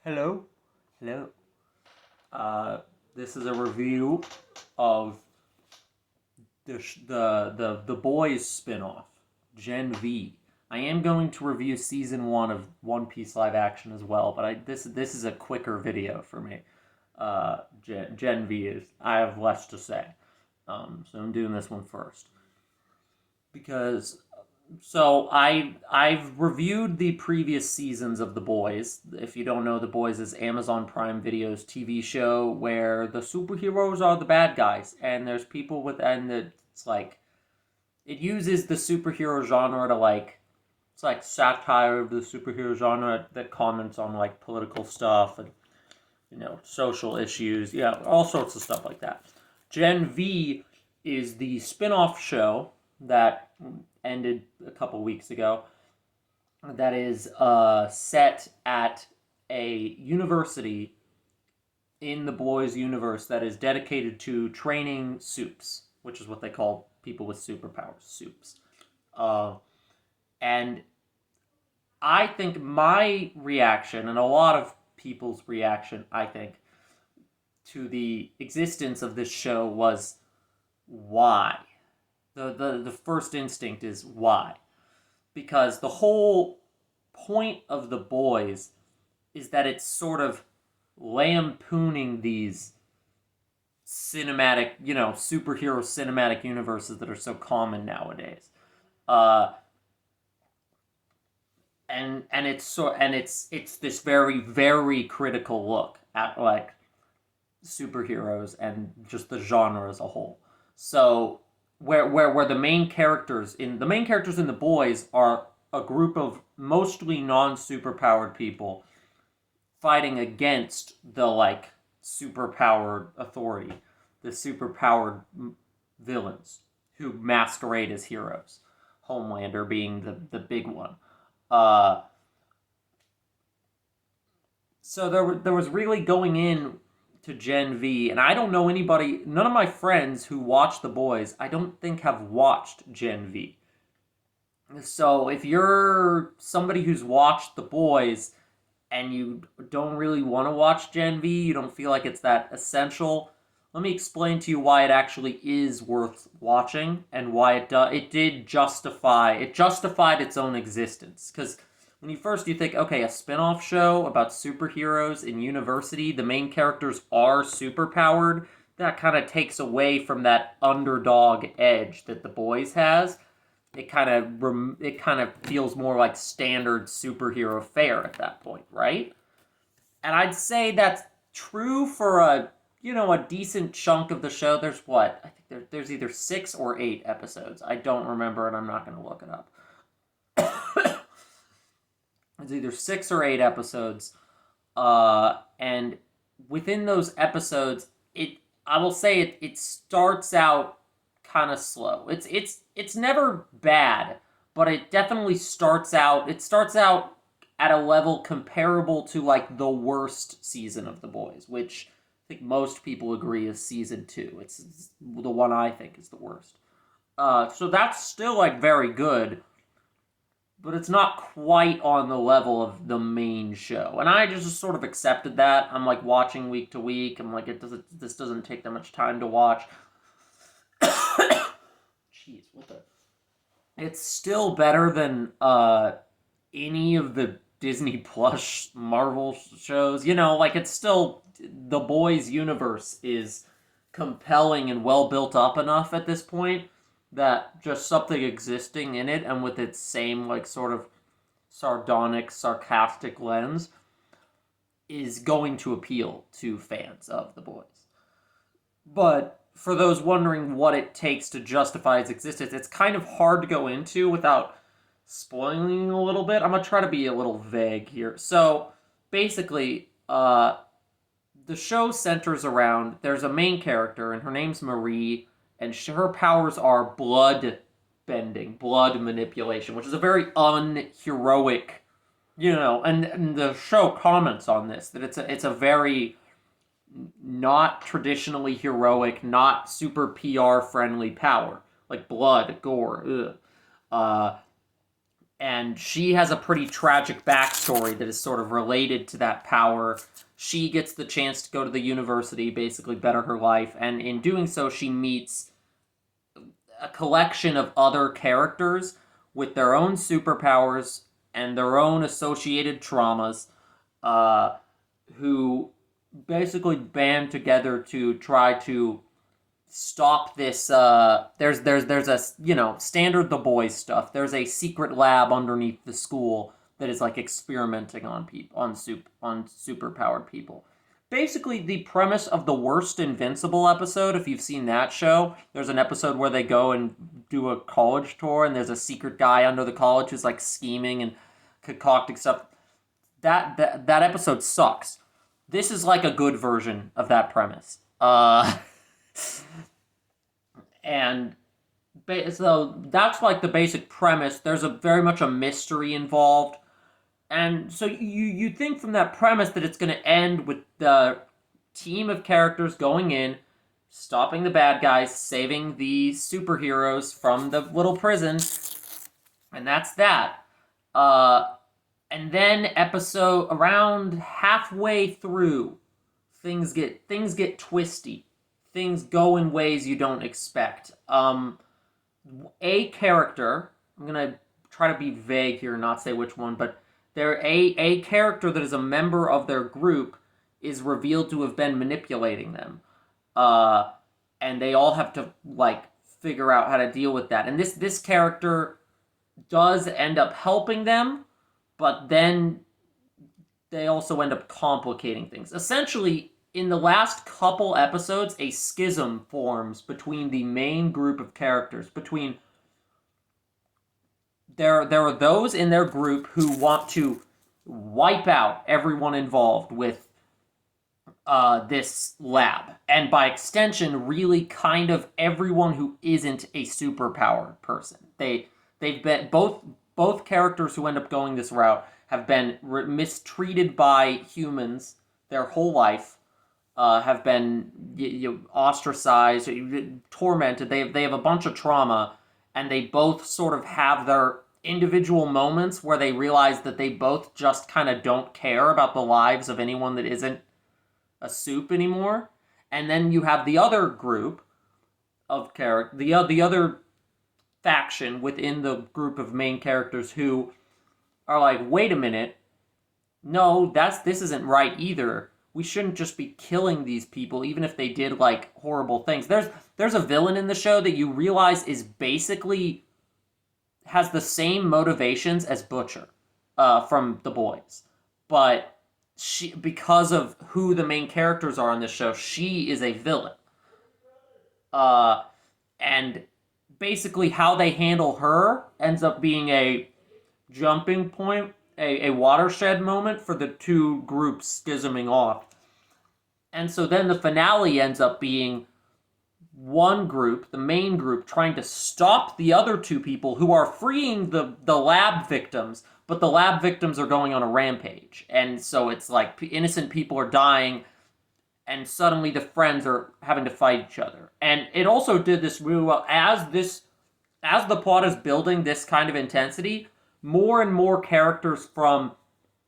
Hello? Hello? This is a review of the Boys spinoff, Gen V. I am going to review season 1 of One Piece live action as well, but this is a quicker video for me. Gen V is, I have less to say. So I'm doing this one first. Because I've reviewed the previous seasons of The Boys. If you don't know, The Boys is Amazon Prime Video's TV show where the superheroes are the bad guys, and there's people with, and it's like, it uses the superhero genre to it's like satire of the superhero genre that comments on like political stuff and social issues, all sorts of stuff like that. Gen V is the spin-off show that ended a couple weeks ago that is set at a university in the Boys universe that is dedicated to training supes, which is what they call people with superpowers, supes. And I think my reaction, and a lot of people's reaction, I think, to the existence of this show was why? The first instinct is why? Because the whole point of The Boys is that it's sort of lampooning these cinematic, superhero cinematic universes that are so common nowadays. And it's this very, very critical look at like superheroes and just the genre as a whole. So where the main characters in The Boys are a group of mostly non-superpowered people fighting against the like superpowered authority, the superpowered villains who masquerade as heroes. Homelander being the big one. So there was really going in to Gen V, and I don't know anybody, none of my friends who watch The Boys, I don't think have watched Gen V. So if you're somebody who's watched The Boys and you don't really want to watch Gen V, you don't feel like it's that essential, let me explain to you why it actually is worth watching and why it justified its own existence. Because when you think, okay, a spin-off show about superheroes in university, the main characters are superpowered, that kind of takes away from that underdog edge that The Boys has. It kind of feels more like standard superhero fare at that point, right? And I'd say that's true for a decent chunk of the show. There's what? I think there's either 6 or 8 episodes. I don't remember, and I'm not going to look it up. It's either 6 or 8 episodes, and within those episodes, I will say it starts out kind of slow. It's never bad, but it definitely starts out. It starts out at a level comparable to like the worst season of The Boys, which I think most people agree is season 2. It's the one I think is the worst. So that's still like very good, but it's not quite on the level of the main show. And I just sort of accepted that. I'm like watching week to week. I'm like, this doesn't take that much time to watch. Jeez, what the? It's still better than any of the Disney Plus Marvel shows. It's still, The Boys universe is compelling and well built up enough at this point that just something existing in it and with its same like sort of sardonic, sarcastic lens is going to appeal to fans of The Boys. But for those wondering what it takes to justify its existence, it's kind of hard to go into without spoiling a little bit. I'm going to try to be a little vague here. So basically, the show centers around, there's a main character, and her name's Marie, and her powers are blood bending, blood manipulation, which is a very unheroic, and the show comments on this, that it's a very not traditionally heroic, not super PR friendly power, like blood, gore, and she has a pretty tragic backstory that is sort of related to that power. She gets the chance to go to the university, basically better her life, and in doing so, she meets a collection of other characters with their own superpowers and their own associated traumas, uh, who basically band together to try to stop this. There's a standard The Boys stuff. There's a secret lab underneath the school that is like experimenting on people on superpowered people. Basically, the premise of the worst Invincible episode, if you've seen that show, there's an episode where they go and do a college tour, and there's a secret guy under the college who's like scheming and concocting stuff. That episode sucks. This is like a good version of that premise. And so that's like the basic premise. There's a very much a mystery involved. And so you think from that premise that it's going to end with the team of characters going in, stopping the bad guys, saving the superheroes from the little prison, and that's that. And then episode around halfway through, things get twisty. Things go in ways you don't expect. A character, I'm gonna try to be vague here and not say which one, but a character that is a member of their group is revealed to have been manipulating them. And they all have to like figure out how to deal with that. And this character does end up helping them, but then they also end up complicating things. Essentially, in the last couple episodes, a schism forms between the main group of characters. There are those in their group who want to wipe out everyone involved with this lab, and by extension, really kind of everyone who isn't a superpowered person. They've been both characters who end up going this route have been mistreated by humans their whole life, have been ostracized, tormented. They have a bunch of trauma, and they both sort of have their individual moments where they realize that they both just kind of don't care about the lives of anyone that isn't a soup anymore. And then you have the other group of the other faction within the group of main characters who are like, wait a minute, no, this isn't right either. We shouldn't just be killing these people, even if they did like horrible things. There's a villain in the show that you realize is basically has the same motivations as Butcher from The Boys, but she, because of who the main characters are on this show, she is a villain. And basically how they handle her ends up being a jumping point, a watershed moment for the two groups schisming off. And so then the finale ends up being one group, the main group, trying to stop the other two people who are freeing the lab victims, but the lab victims are going on a rampage. And so it's like innocent people are dying, and suddenly the friends are having to fight each other. And it also did this really well. As the plot is building this kind of intensity, more and more characters from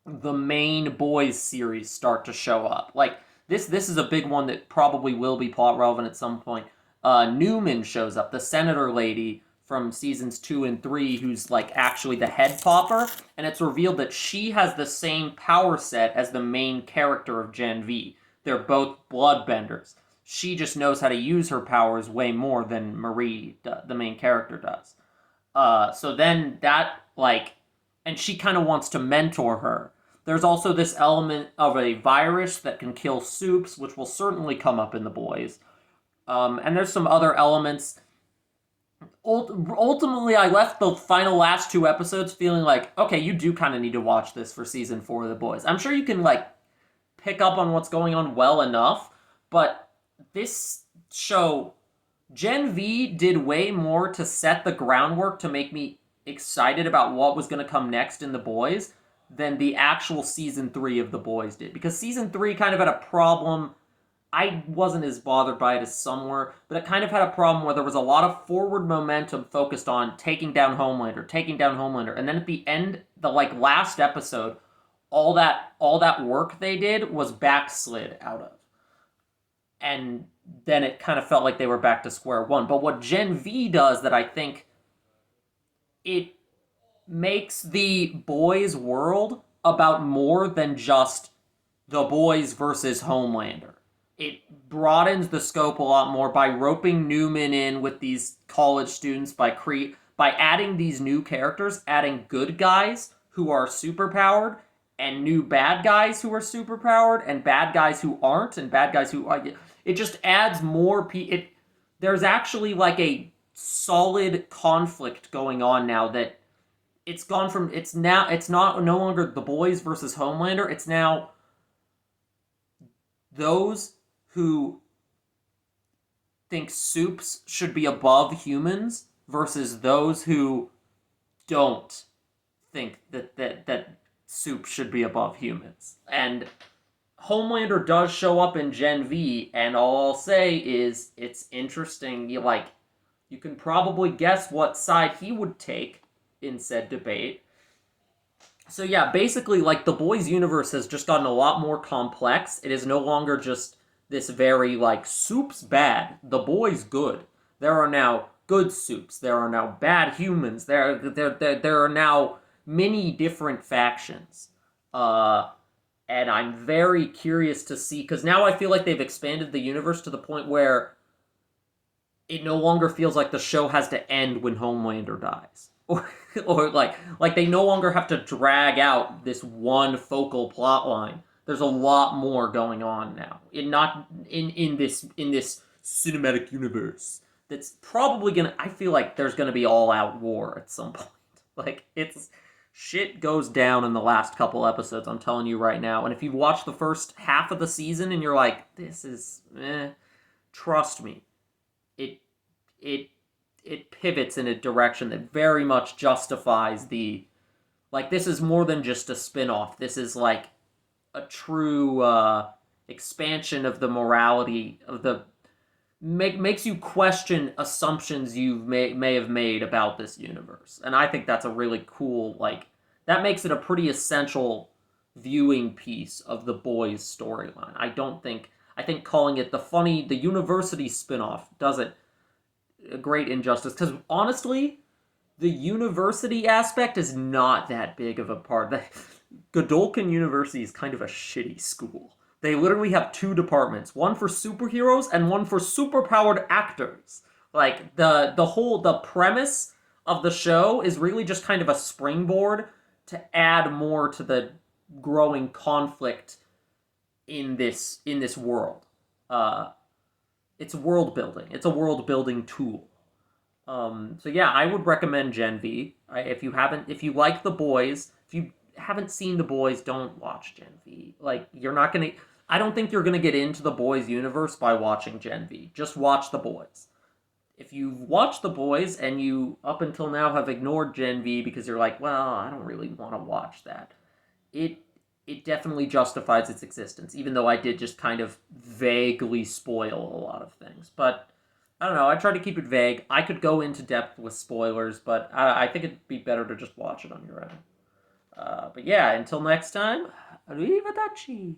the main Boys series start to show up. Like, this is a big one that probably will be plot relevant at some point. Newman shows up, the senator lady from seasons 2 and 3, who's like actually the head popper, and it's revealed that she has the same power set as the main character of Gen V. They're both bloodbenders. She just knows how to use her powers way more than Marie, the main character, does. So then that, like, and she kind of wants to mentor her. There's also this element of a virus that can kill soups, which will certainly come up in The Boys. And there's some other elements. Ultimately, I left the final last 2 episodes feeling like, okay, you do kind of need to watch this for season 4 of The Boys. I'm sure you can, like, pick up on what's going on well enough, but this show, Gen V did way more to set the groundwork to make me excited about what was going to come next in The Boys than the actual season 3 of The Boys did. Because season 3 kind of had a problem. I wasn't as bothered by it as some were, but it kind of had a problem where there was a lot of forward momentum focused on taking down Homelander, and then at the end, the like last episode, all that work they did was backslid out of, and then it kind of felt like they were back to square one. But what Gen V does that I think it makes the boys' world about more than just the boys versus Homelander. It broadens the scope a lot more by roping Newman in with these college students, by adding these new characters, adding good guys who are superpowered, and new bad guys who are superpowered, and bad guys who aren't, and bad guys who are. It just adds more. There's actually like a solid conflict going on now that it's gone from it's not no longer the boys versus Homelander. It's now those who think supes should be above humans versus those who don't think that soup should be above humans. And Homelander does show up in Gen V, and all I'll say is it's interesting. You can probably guess what side he would take in said debate. So yeah, basically, like, the boys' universe has just gotten a lot more complex. It is no longer just this very, like, soup's bad, the boys' good. There are now good soups. There are now bad humans. There are now many different factions. And I'm very curious to see, because now I feel like they've expanded the universe to the point where it no longer feels like the show has to end when Homelander dies. Or like they no longer have to drag out this one focal plot line. There's a lot more going on now. In this cinematic universe that's probably gonna. I feel like there's gonna be all out war at some point. Like, it's shit goes down in the last couple episodes. I'm telling you right now. And if you've watched the first half of the season and you're like, this is trust me, it pivots in a direction that very much justifies the, like, this is more than just a spinoff. This is like a true expansion of the morality of the makes you question assumptions you may have made about this universe. And I think that's a really cool, like, that makes it a pretty essential viewing piece of the boys' storyline. I think calling it the university spinoff does it a great injustice, because honestly, the university aspect is not that big of a part. Godolkin University is kind of a shitty school. They literally have two departments, one for superheroes and one for superpowered actors. Like, the premise of the show is really just kind of a springboard to add more to the growing conflict in this world. It's world building. It's a world building tool. So yeah, I would recommend Gen V. If you like The Boys, if you haven't seen The Boys, don't watch Gen V. Like, I don't think you're gonna get into The Boys universe by watching Gen V. Just watch The Boys. If you've watched The Boys and you up until now have ignored Gen V because you're like, well, I don't really want to watch that, it definitely justifies its existence, even though I did just kind of vaguely spoil a lot of things. But I don't know, I try to keep it vague. I could go into depth with spoilers, but I think it'd be better to just watch it on your own. But yeah, until next time, arrivederci.